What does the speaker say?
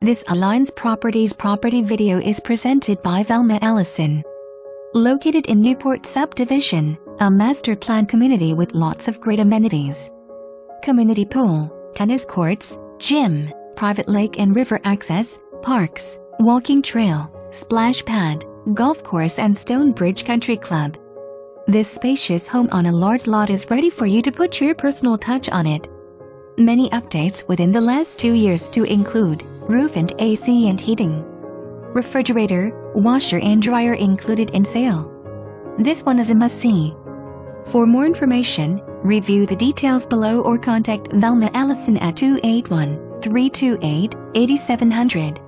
This Alliance Properties property video is presented by Velma Ellison. Located in Newport Subdivision, a master plan community with lots of great amenities. Community pool, tennis courts, gym, private lake and river access, parks, walking trail, splash pad, golf course and Stonebridge Country Club. This spacious home on a large lot is ready for you to put your personal touch on it. Many updates within the last 2 years to include roof and AC and heating. Refrigerator, washer and dryer included in sale. This one is a must-see. For more information, review the details below or contact Velma Ellison at 281-328-8700.